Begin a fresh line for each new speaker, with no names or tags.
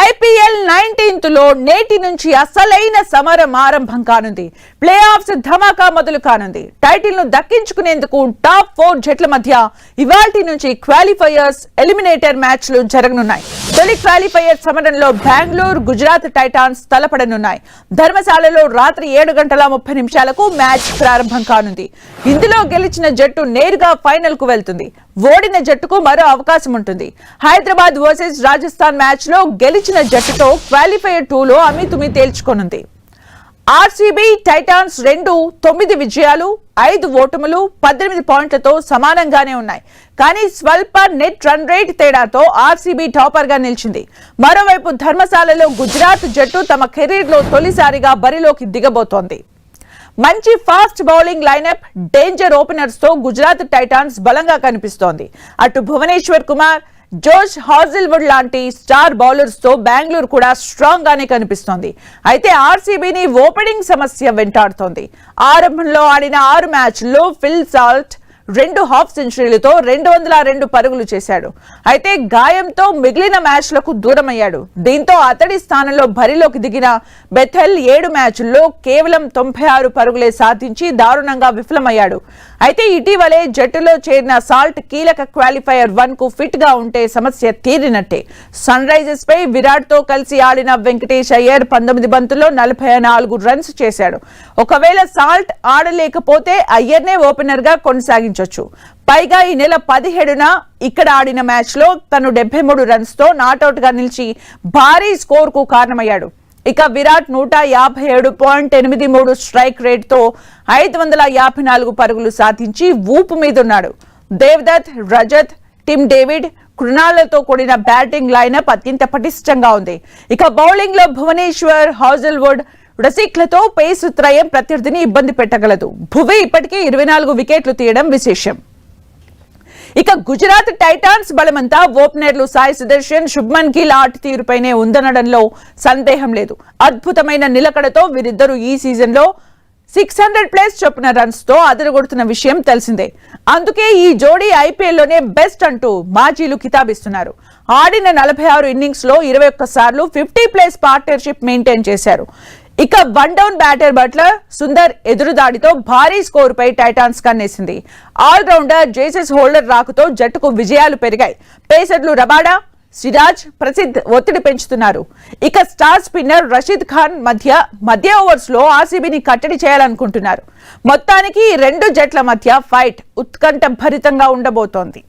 IPL 19th లో నేటి నుంచి అసలైన సమరం ఆరంభం కానుంది. ప్లే ఆఫ్స్ ధమాకా మొదలు కానుంది. టైటిల్ ను దక్కించుకునేందుకు టాప్ 4 జట్ల మధ్య ఇవాల్టి నుంచి క్వాలిఫైయర్స్ ఎలిమినేటర్ మ్యాచ్లు జరగనున్నాయి. తొలి క్వాలిఫైయర్ సమరంలో బెంగళూరు గుజరాత్ టైటాన్స్ తలపడనున్నాయి. ధర్మశాలలో రాత్రి 7:30 మ్యాచ్ ప్రారంభం కానుంది. ఇందులో గెలిచిన జట్టు నేరుగా ఫైనల్ కు వెళ్తుంది. ఓడిన జట్టుకు మరో అవకాశం ఉంటుంది. హైదరాబాద్ వర్సెస్ రాజస్థాన్ మ్యాచ్ లో గెలిచిన జట్టుతో క్వాలిఫైయర్ 2 లో అమీతుమీ తేల్చుకోనుంది. ఆర్సీబీ టైటాన్స్ 9 విజయాలు 5 ఓటములు 18 పాయింట్లతో సమానంగానే ఉన్నాయి. కానీ స్వల్ప నెట్ రన్ రేట్ తేడాతో ఆర్సీబీ టాపర్ గా నిలిచింది. మరోవైపు ధర్మశాలలో గుజరాత్ జట్టు తమ కెరీర్ లో తొలిసారిగా బరిలోకి దిగబోతోంది. మంచి fast bowling lineup, danger openers తో గుజరాత్ టైటాన్స్ బలంగా కనిపిస్తోంది. అటు భువనేశ్వర్ కుమార్, జోష్ హాజిల్వుడ్ లాంటి స్టార్ బౌలర్స్ తో బెంగళూరు కూడా స్ట్రాంగ్ గానే కనిపిస్తోంది. అయితే ఆర్సీబీని ఓపెనింగ్ సమస్య వెంటాడుతోంది. ఆరంభంలో ఆడిన 6 మ్యాచ్ల్లో ఫిల్ సాల్ట్ 2 హాఫ్ సెంచరీలతో 202 పరుగులు చేశాడు. అయితే గాయంతో మిగిలిన మ్యాచ్లకు దూరమయ్యాడు. దీంతో అతడి స్థానంలో బరిలోకి దిగిన బెథెల్ 7 మ్యాచ్ల్లో కేవలం 96 పరుగులే సాధించి దారుణంగా విఫలమయ్యాడు. అయితే ఇటీవలే జట్టులో చేరిన సాల్ట్ కీలక క్వాలిఫైయర్ 1 కు ఫిట్ గా ఉంటే సమస్య తీరినట్టే. సన్ రైజర్స్ పై విరాట్ తో కలిసి ఆడిన వెంకటేష్ అయ్యర్ 19 బంతుల్లో 44 రన్స్ చేశాడు. ఒకవేళ సాల్ట్ ఆడలేకపోతే అయ్యర్నే ఓపెనర్ గా కొనసాగించొచ్చు. పైగా ఈ నెల 17న ఇక్కడ ఆడిన మ్యాచ్ లో తను 73 రన్స్ తో నాట్అవుట్ గా నిలిచి భారీ స్కోర్ కు కారణమయ్యాడు. ఇక విరాట్ 157.83 స్ట్రైక్ రేట్ తో 554 పరుగులు సాధించి ఊపు మీదున్నాడు. దేవదత్, రజత్, టిమ్ డేవిడ్, కృణాలతో కూడిన బ్యాటింగ్ లైనప్ అత్యంత పటిష్టంగా ఉంది. ఇక బౌలింగ్ లో భువనేశ్వర్, హాజిల్వుడ్, రసిక్లతో పేస్ త్రయం ప్రత్యర్థిని ఇబ్బంది పెట్టగలదు. భువి ఇప్పటికే 24 వికెట్లు తీయడం విశేషం. ఇక గుజరాత్ టైటాన్స్ బలమంతా ఓపెనర్లు సాయి సుదర్శన్, శుభ్మన్ గిల్ ఆట తీరుపైనే ఉందనడంలో సందేహం లేదు. అద్భుతమైన నిలకడతో వీరిద్దరూ ఈ సీజన్ లో 600+ చొప్పున రన్స్ తో అదరగొడుతున్న విషయం తెలిసిందే. అందుకే ఈ జోడీ ఐపీఎల్ లోనే బెస్ట్ అంటూ మాజీలు కితాబిస్తున్నారు. ఆడిన 46 ఇన్నింగ్స్ లో 21 సార్లు 50+ పార్ట్నర్షిప్ మెయింటైన్ చేశారు. ఇక 1 డౌన్ బ్యాటర్ బట్లర్ సుందర్ ఎదురుదాడితో భారీ స్కోర్ పై టైటాన్స్ కన్నేసింది. ఆల్రౌండర్ జేసస్ హోల్డర్ రాకతో జట్టుకు విజయాలు పెరిగాయి. పేసర్లు రబాడా, సిరాజ్, ప్రసిద్ధ్ ఒత్తిడి పెంచుతున్నారు. ఇక స్టార్ స్పిన్నర్ రషీద్ ఖాన్ మధ్య ఓవర్స్ లో ఆర్సీబీని కట్టడి చేయాలనుకుంటున్నారు. మొత్తానికి 2 జట్ల మధ్య ఫైట్ ఉత్కంఠ భరితంగా ఉండబోతోంది.